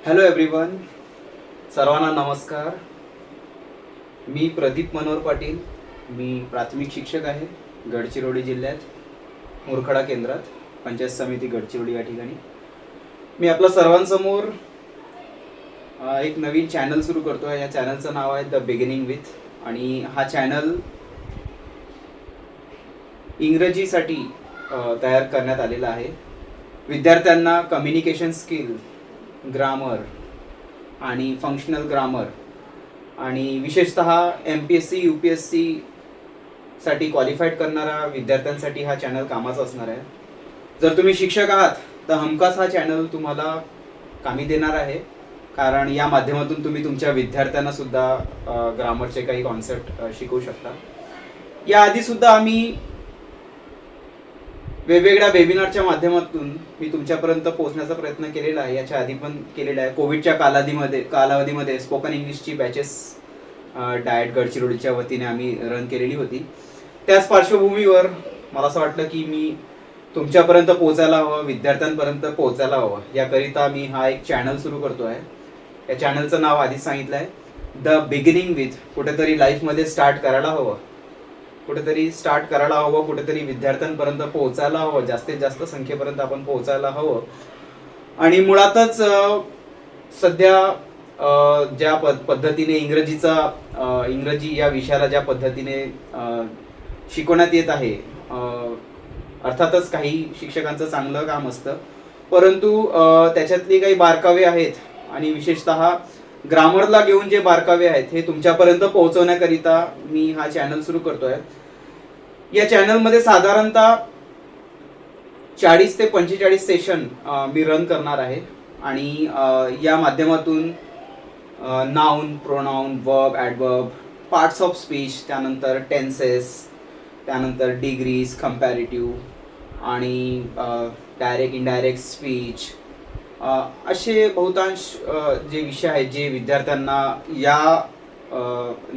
Hello everyone, सर्वांना नमस्कार. मी प्रदीप मनोहर पाटील. मी प्राथमिक शिक्षक आहे गडचिरोली जिल्ह्यात मुरखडा केंद्रात, पंचायत समिती गडचिरोली या ठिकाणी. मी आपल्या सर्वांसमोर एक नवीन चॅनल सुरू करतो आहे. या चॅनलचं नाव आहे द बिगिनिंग विथ. आणि हा चॅनल इंग्रजीसाठी तयार करण्यात आलेला आहे. विद्यार्थ्यांना कम्युनिकेशन स्किल, ग्रामर आणि फंक्शनल ग्रामर आणि विशेषतः MPSC UPSC साठी क्वालिफाईड करणाऱ्या विद्यार्थ्यांसाठी हा चॅनल कामाचा असणार आहे. जर तुम्ही शिक्षक आहात तर हमखास हा चॅनल तुम्हाला कामी देणार आहे, कारण या माध्यमातून तुम्ही तुमच्या विद्यार्थ्यांना सुद्धा ग्रामरचे काही कॉन्सेप्ट शिकवू शकता. याआधीसुद्धा आम्ही वेगवेगळ्या वेबिनारच्या माध्यमातून मी तुमच्यापर्यंत पोहोचण्याचा प्रयत्न केलेला आहे. याच्या आधी पण केलेला आहे. कोविडच्या कालावधीमध्ये स्पोकन इंग्लिशची बॅचेस डायट गडचिरोलीच्या वतीने आम्ही रन केलेली होती. त्याच पार्श्वभूमीवर मला असं वाटलं की मी तुमच्यापर्यंत पोहोचायला हवं, विद्यार्थ्यांपर्यंत पोहोचायला हवं, याकरिता मी हा एक चॅनल सुरू करतो आहे. या चॅनलचं नाव आधीच सांगितलं आहे, द बिगिनिंग विथ. कुठेतरी लाईफमध्ये स्टार्ट करायला हवं, कुठेतरी विद्यार्थ्यांपर्यंत पोहोचायला हवं, जास्तीत जास्त संख्येपर्यंत आपण पोहोचायला हवं. आणि मुळातच सध्या ज्या पद्धतीने इंग्रजी या विषयाला ज्या पद्धतीने शिकवण्यात येत आहे, अर्थातच काही शिक्षकांचं चांगलं काम असतं, परंतु त्याच्यातली काही बारकावे आहेत आणि विशेषतः ग्रामरला घेऊन जे बारकावे आहेत हे तुमच्यापर्यंत पोहोचवण्याकरिता मी हा चॅनल सुरू करतोय. या चॅनलमध्ये साधारणतः 40 ते 45 सेशन मी रन करणार आहे. आणि या माध्यमातून noun, pronoun, verb, adverb, parts of speech, त्यानंतर टेन्सेस, त्यानंतर डिग्रीज, कंपॅरेटिव्ह आणि डायरेक्ट इनडायरेक्ट स्पीच, असे बहुतांश जे विषय आहेत जे विद्यार्थ्यांना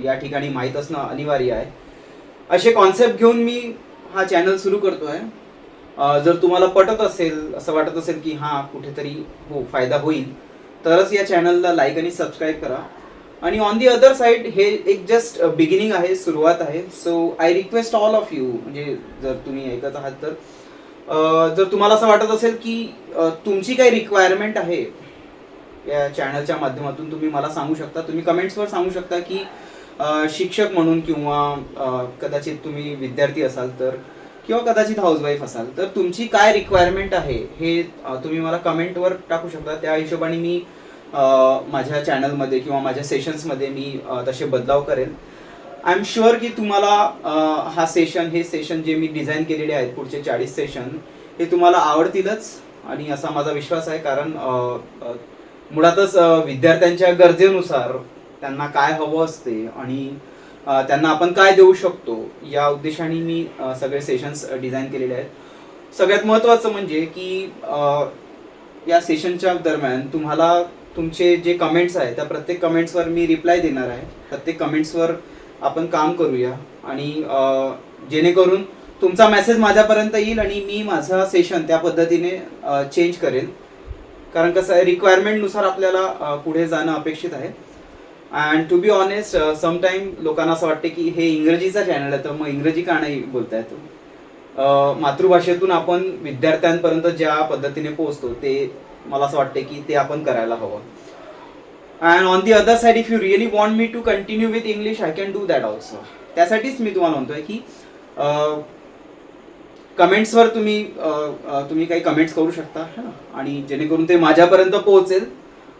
या ठिकाणी माहीत असणं अनिवार्य आहे, असे कॉन्सेप्ट घेऊन मी हा चॅनल सुरू करतो आहे. जर तुम्हाला पटत असेल, असं वाटत असेल की हां कुठेतरी फायदा होईल, तरच या चॅनलला लाईक आणि सबस्क्राईब करा. आणि ऑन दी अदर साईड हे एक जस्ट बिगिनिंग आहे, सुरुवात आहे. So I request all of you, म्हणजे जर तुम्ही ऐकत आहात तर जर तुम्हाला असं वाटत असेल की तुमची काही रिक्वायरमेंट आहे या चॅनलच्या माध्यमातून, तुम्ही मला सांगू शकता. तुम्ही कमेंट्सवर सांगू शकता की शिक्षक म्हणून, किंवा कदाचित तुम्ही विद्यार्थी असाल तर, किंवा कदाचित हाऊसवाईफ असाल तर, तुमची काय रिक्वायरमेंट आहे हे तुम्ही मला कमेंटवर टाकू शकता. त्या हिशोबाने मी माझ्या चॅनलमध्ये किंवा माझ्या सेशन्समध्ये मी तसे बदलाव करेल. आय एम शुअर की तुम्हाला हे सेशन जे मी डिझाईन केलेले आहेत, पुढचे 40 सेशन, हे तुम्हाला आवडतीलच आणि असा माझा विश्वास आहे. कारण मुळातच विद्यार्थ्यांच्या गरजेनुसार त्यांना काय हवं असते आणि त्यांना आपण काय देऊ शकतो, या उद्देशाने मी सगळे सेशन्स डिझाईन केलेले आहेत. सगळ्यात महत्त्वाचं म्हणजे की या सेशनच्या दरम्यान तुम्हाला तुमचे जे कमेंट्स आहेत त्या प्रत्येक कमेंट्सवर मी रिप्लाय देणार आहे. प्रत्येक कमेंट्सवर आपण काम करूया आणि जेणेकरून तुमचा मेसेज माझ्यापर्यंत येईल आणि मी माझा सेशन त्या पद्धतीने चेंज करेल. कारण कसं आहे, रिक्वायरमेंटनुसार आपल्याला पुढे जाणं अपेक्षित आहे. And to be honest, sometime लोकांना असं वाटते की हे इंग्रजीचा चॅनल आहे तर मग इंग्रजी का नाही बोलता येतो. मातृभाषेतून आपण विद्यार्थ्यांपर्यंत ज्या पद्धतीने पोहोचतो ते मला असं वाटते की ते आपण करायला हवं. And on the other side, if you really want me to continue with English, I can do that also. त्यासाठीच मी तुम्हाला म्हणतोय की कमेंट्सवर तुम्ही काही कमेंट्स करू शकता आणि जेणेकरून ते माझ्यापर्यंत पोहोचेल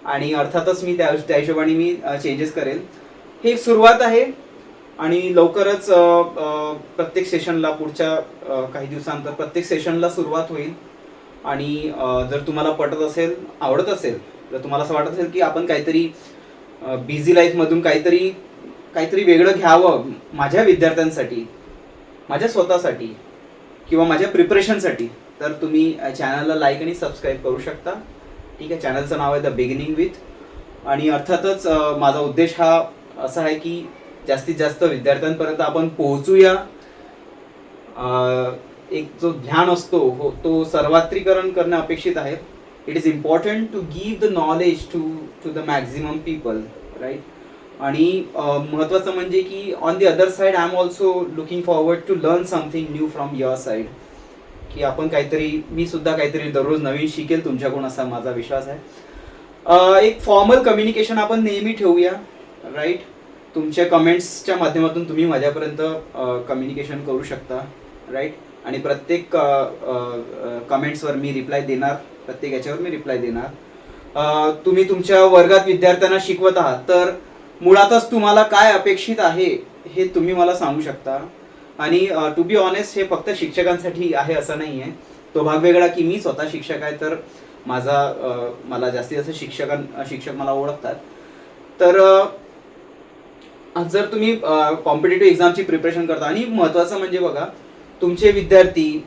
आणि अर्थातच मी त्या हिशोबाने मी चेंजेस करेल. हे एक सुरुवात आहे आणि लवकरच प्रत्येक सेशनला, पुढच्या काही दिवसांतर प्रत्येक सेशनला सुरुवात होईल. आणि जर तुम्हाला पटत असेल, आवडत असेल, जर तुम्हाला असं वाटत असेल की आपण काहीतरी बिझी लाईफमधून काहीतरी वेगळं घ्यावं माझ्या विद्यार्थ्यांसाठी, माझ्या स्वतःसाठी किंवा माझ्या प्रिपरेशनसाठी, तर तुम्ही चॅनलला लाईक आणि सबस्क्राईब करू शकता. ठीक आहे. चॅनलचं नाव आहे द बिगिनिंग विथ. आणि अर्थातच माझा उद्देश हा असा आहे की जास्तीत जास्त विद्यार्थ्यांपर्यंत आपण पोहोचूया. एक जो ज्ञान असतो तो सर्वात्रीकरण करणं अपेक्षित आहे. It is important to give the knowledge to the maximum people, right. आणि महत्त्वाचं म्हणजे की on the other side I am also looking forward to learn something new from your side, की आपण काहीतरी, मी सुद्धा काहीतरी दररोज नवीन शिकेल तुमच्याकडून असा माझा विश्वास आहे. एक फॉर्मल कम्युनिकेशन आपण नेहमी ठेवूया, राईट. तुमच्या कमेंट्सच्या माध्यमातून तुम्ही माझ्यापर्यंत कम्युनिकेशन करू शकता, राईट. आणि प्रत्येक कमेंट्सवर मी रिप्लाय देणार, प्रत्येक याच्यावर मी रिप्लाय देणार. तुम्ही तुमच्या वर्गात विद्यार्थ्यांना शिकवत आहात, तर मुळातच तुम्हाला काय अपेक्षित आहे हे तुम्ही मला सांगू शकता. आणि टू बी ऑनेस्ट, हे फक्त शिक्षकांसाठी आहे असं नाही आहे. तो भाग वेगळा की मी स्वतः शिक्षक आहे, तर मला जास्तीत जास्त शिक्षक मला ओळखतात. तर जर तुम्ही कॉम्पिटेटिव्ह एक्झामची प्रिपरेशन करता, आणि महत्त्वाचं म्हणजे बघा, तुमचे विद्यार्थी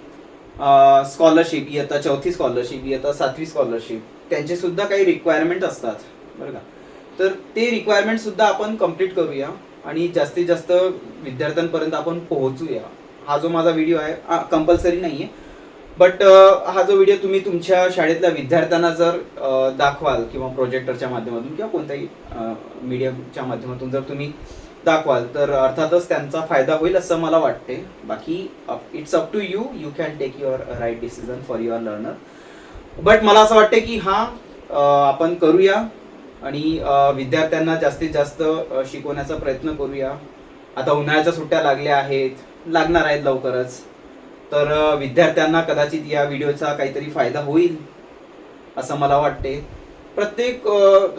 स्कॉलरशिप, इयत्ता 4थी स्कॉलरशिप, इयत्ता 7वी स्कॉलरशिप, त्यांचे सुद्धा काही रिक्वायरमेंट असतात, बरं का. तर ते रिक्वायरमेंट सुद्धा आपण कम्प्लीट करूया आणि जास्तीत जास्त विद्यार्थ्यांपर्यंत आपण पोहोचूया. हा जो माझा व्हिडिओ आहे कंपल्सरी नाही आहे, बट हा जो व्हिडिओ तुम्ही तुमच्या शाळेतल्या विद्यार्थ्यांना जर दाखवाल, किंवा प्रोजेक्टरच्या माध्यमातून किंवा कोणत्याही मीडियमच्या माध्यमातून जर तुम्ही दाखवाल, तर अर्थातच त्यांचा फायदा होईल असं मला वाटते. बाकी its up to you, you can take your right decision for your learner. But मला असं वाटते की आपण करूया आणि विद्यार्थ्यांना जास्तीत जास्त शिकवण्याचा प्रयत्न करूया. आता उन्हाळ्याच्या सुट्ट्या लागणार आहेत लवकरच, तर विद्यार्थ्यांना कदाचित या व्हिडिओचा काहीतरी फायदा होईल असं मला वाटते. प्रत्येक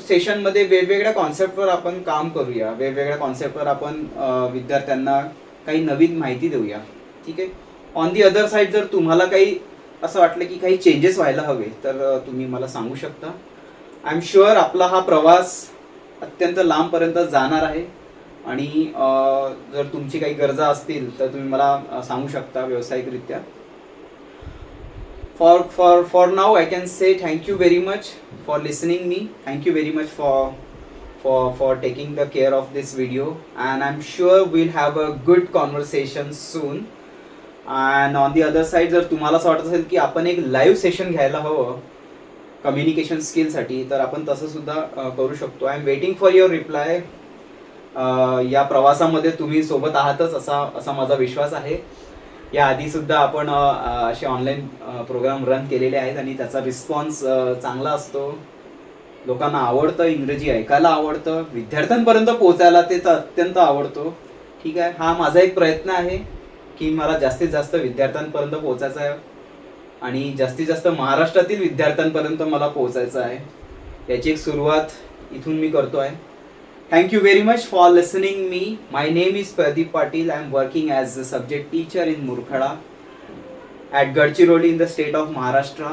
सेशनमध्ये वेगवेगळ्या कॉन्सेप्टवर आपण काम करूया, वेगवेगळ्या कॉन्सेप्टवर आपण विद्यार्थ्यांना काही नवीन माहिती देऊया, ठीक आहे. ऑन दी अदर साईड, जर तुम्हाला काही असं वाटलं की काही चेंजेस व्हायला हवे, तर तुम्ही मला सांगू शकता. आय एम शुअर आपला हा प्रवास अत्यंत लांबपर्यंत जाणार आहे, आणि जर तुमची काही गरजा असतील तर तुम्ही मला सांगू शकता व्यावसायिकरित्या. For now I can say thank you very much for listening me. Thank you very much for taking the care of this video, and I'm sure we'll have a good conversation soon. And on the other side, जर तुम्हाला असं वाटत असेल की आपण एक live session घ्यायला हवं कम्युनिकेशन स्किलसाठी, तर आपण तसं सुद्धा करू शकतो. I am waiting for your reply. या प्रवासामध्ये तुम्ही सोबत आहातच असा माझा विश्वास आहे. या आधी सुद्धा आपण असे ऑनलाईन प्रोग्राम रन केलेले आहेत, आणि त्याचा रिस्पॉन्स चांगला असतो. लोकांना आवडतं, इंग्रजी ऐकायला आवडतं, विद्यार्थ्यांपर्यंत पोहोचायला ते अत्यंत आवडतो, ठीक आहे. हा माझा एक प्रयत्न आहे की मला जास्तीत जास्त विद्यार्थ्यांपर्यंत पोहोचायचं आहे, आणि जास्तीत जास्त महाराष्ट्रातील विद्यार्थ्यांपर्यंत मला पोहोचायचं आहे. याची एक सुरुवात इथून मी करतो आहे. Thank you very much for listening me. My name is Pradeep Patil. I am working as a subject teacher in Murkhada at Gadchiroli in the state of Maharashtra.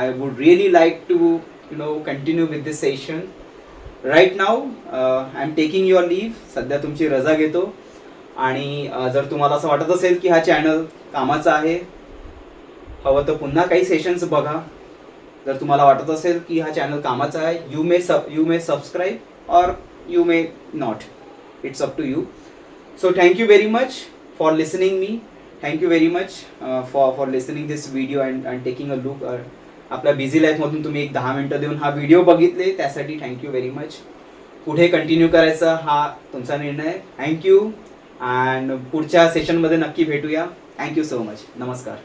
I would really like to continue with this session. Right now I am taking your leave. सध्या तुमची रजा घेतो, आणि जर तुम्हाला असं वाटत असेल की हा चॅनल कामाचा आहे, हवं तर पुन्हा काही सेशन्स बघा. जर तुम्हाला वाटत असेल की हा चॅनल कामाचा आहे, you may subscribe or you may not. It's up to you. So thank you very much for listening me. Thank you very much for listening this video and taking a look. आपल्या busy लाईफमधून तुम्ही एक 10 मिनिटं देऊन हा video बघितले, त्यासाठी thank you very much. पुढे continue करायचा हा तुमचा निर्णय. थँक्यू, अँड पुढच्या सेशनमध्ये नक्की भेटूया. Thank you so much. नमस्कार.